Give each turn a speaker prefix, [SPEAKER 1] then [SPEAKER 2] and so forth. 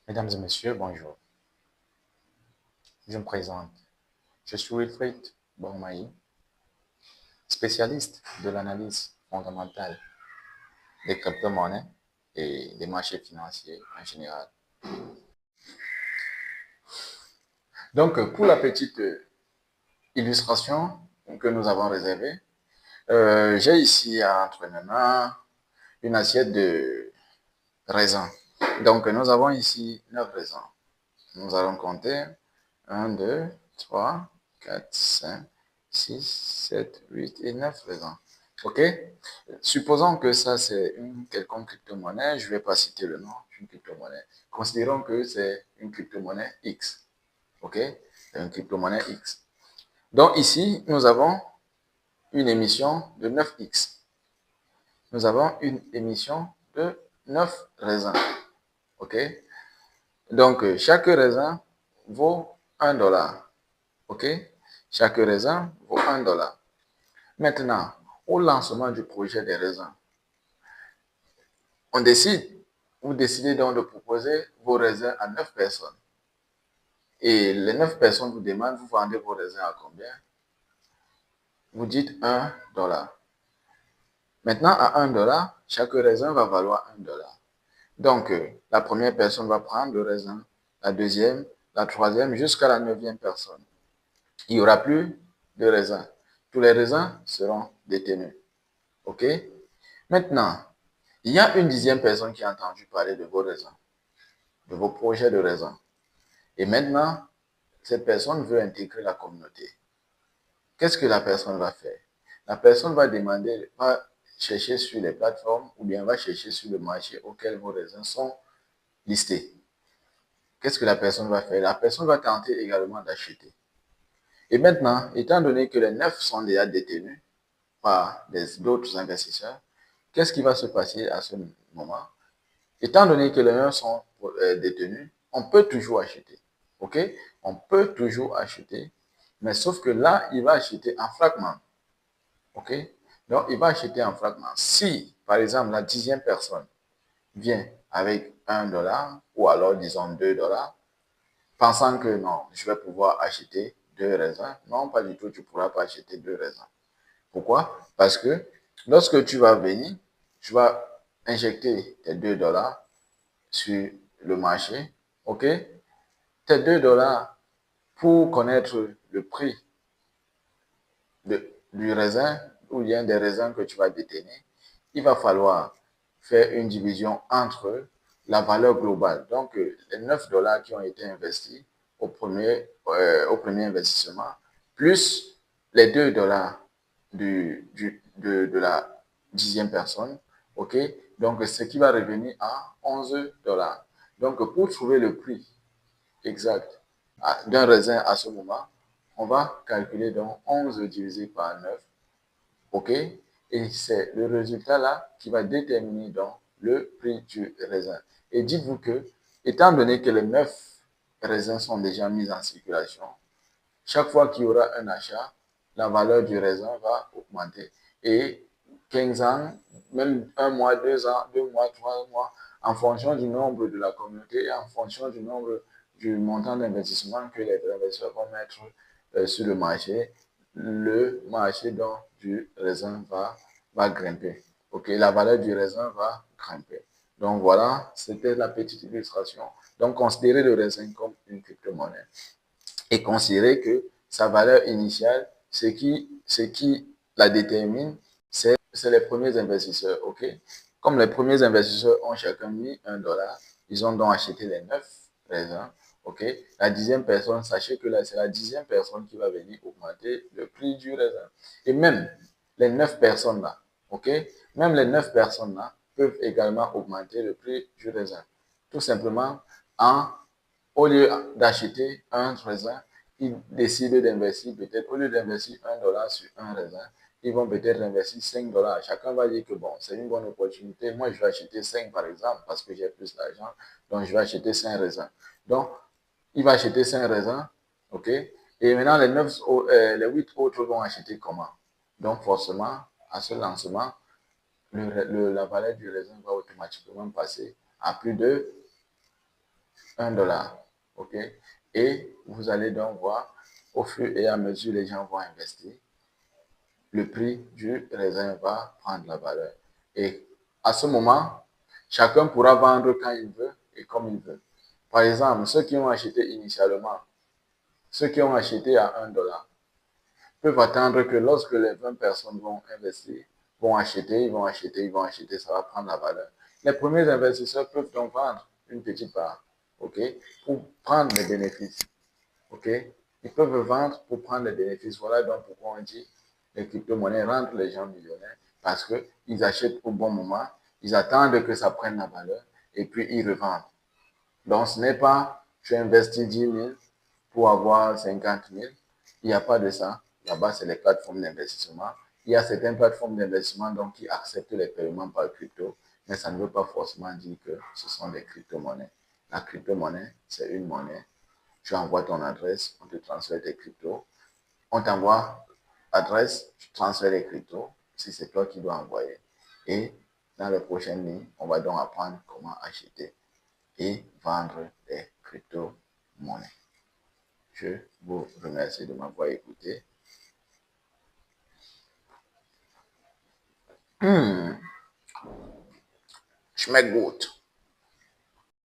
[SPEAKER 1] Mesdames et messieurs, bonjour. Je me présente. Je suis Wilfried Bormaï, spécialiste de l'analyse fondamentale des crypto-monnaies et des marchés financiers en général. Donc, pour la petite illustration que nous avons réservée, j'ai ici entre mes mains une assiette de raisins. Donc, nous avons ici 9 raisins. Nous allons compter 1, 2, 3, 4, 5, 6, 7, 8 et 9 raisins. OK? Supposons que ça, c'est une quelconque crypto-monnaie. Je ne vais pas citer le nom d'une crypto-monnaie. Considérons que c'est une crypto-monnaie X. OK? C'est une crypto-monnaie X. Donc ici, nous avons une émission de 9X. Nous avons une émission de 9 raisins. OK? Donc, chaque raisin vaut 1 dollar. OK? Chaque raisin vaut 1 dollar. Maintenant, au lancement du projet des raisins, on décide, vous décidez donc de proposer vos raisins à 9 personnes. Et les 9 personnes vous demandent, vous vendez vos raisins à combien? Vous dites 1 dollar. Maintenant, à 1 dollar, chaque raisin va valoir 1 dollar. Donc, la première personne va prendre le raisin, la deuxième, la troisième, jusqu'à la neuvième personne. Il n'y aura plus de raisins. Tous les raisins seront détenus. OK? Maintenant, il y a une dixième personne qui a entendu parler de vos raisins, de vos projets de raisins. Et maintenant, cette personne veut intégrer la communauté. Qu'est-ce que la personne va faire? La personne va demander, va chercher sur les plateformes ou bien va chercher sur le marché auquel vos raisins sont listés. Qu'est-ce que la personne va faire? La personne va tenter également d'acheter. Et maintenant, étant donné que les 9 sont déjà détenus par d'autres investisseurs, qu'est-ce qui va se passer à ce moment? Étant donné que les 9 sont détenus, on peut toujours acheter. OK? On peut toujours acheter, mais sauf que là, il va acheter en fragments. OK? Donc, il va acheter en fragments. Si, par exemple, la dixième personne vient avec 1 dollar ou alors, disons, 2 dollars, pensant que non, je vais pouvoir acheter 2 raisins. Non, pas du tout, tu ne pourras pas acheter 2 raisins. Pourquoi? Parce que lorsque tu vas venir, tu vas injecter tes 2 dollars sur le marché, OK? Tes 2 dollars pour connaître le prix du raisin ou bien des raisins que tu vas détenir, il va falloir faire une division entre la valeur globale. Donc, les 9 dollars qui ont été investis au premier investissement, plus les 2 dollars de la dixième personne, OK? Donc, ce qui va revenir à 11 dollars. Donc, pour trouver le prix exact d'un raisin à ce moment, on va calculer donc 11 divisé par 9, OK? Et c'est le résultat là qui va déterminer donc le prix du raisin. Et dites-vous que, étant donné que les 9 raisins sont déjà mis en circulation, chaque fois qu'il y aura un achat, la valeur du raisin va augmenter. Et 15 ans, même un mois, 2 ans, 2 mois, 3 mois, en fonction du nombre de la communauté et en fonction du nombre du montant d'investissement que les investisseurs vont mettre sur le marché donc, du raisin va grimper. OK, la valeur du raisin va grimper. Donc voilà, c'était la petite illustration. Donc considérez le raisin comme une crypto-monnaie et considérer que sa valeur initiale, ce qui la détermine, c'est les premiers investisseurs. OK? Comme les premiers investisseurs ont chacun mis 1 dollar, ils ont donc acheté les 9 raisins. OK? La dixième personne, sachez que là, c'est la dixième personne qui va venir augmenter le prix du raisin. Et même les 9 personnes là, OK? Même les 9 personnes là peuvent également augmenter le prix du raisin. Tout simplement en au lieu d'acheter un raisin, ils décident d'investir peut-être, au lieu d'investir 1 dollar sur un raisin, ils vont peut-être investir 5 dollars. Chacun va dire que bon, c'est une bonne opportunité. Moi, je vais acheter 5 par exemple parce que j'ai plus d'argent. Donc, je vais acheter 5 raisins. Donc, il va acheter 5 raisins. OK? Et maintenant, les 8 autres vont acheter comment? Donc, forcément, à ce lancement, la valeur du raisin va automatiquement passer à plus de $1. OK? Et vous allez donc voir, au fur et à mesure les gens vont investir, le prix du raisin va prendre la valeur. Et à ce moment, chacun pourra vendre quand il veut et comme il veut. Par exemple, ceux qui ont acheté initialement, ceux qui ont acheté à $1, peuvent attendre que lorsque les 20 personnes vont investir, vont acheter, ils vont acheter, ils vont acheter, ça va prendre la valeur. Les premiers investisseurs peuvent donc vendre une petite part, OK, pour prendre les bénéfices, OK. Ils peuvent vendre pour prendre les bénéfices. Voilà donc pourquoi on dit les crypto-monnaies rendent les gens millionnaires parce qu'ils achètent au bon moment, ils attendent que ça prenne la valeur et puis ils revendent. Donc, ce n'est pas tu investis 10 000 pour avoir 50 000. Il n'y a pas de ça. Là-bas, c'est les plateformes d'investissement. Il y a certaines plateformes d'investissement donc, qui acceptent les paiements par crypto, mais ça ne veut pas forcément dire que ce sont des crypto-monnaies. La crypto-monnaie, c'est une monnaie. Tu envoies ton adresse, on te transfère tes cryptos. On t'envoie adresse, tu transfères les cryptos, si c'est toi qui dois envoyer. Et dans les prochaines lignes, on va donc apprendre comment acheter et vendre des crypto-monnaies. Je vous remercie de m'avoir écouté. Schmeckt gut.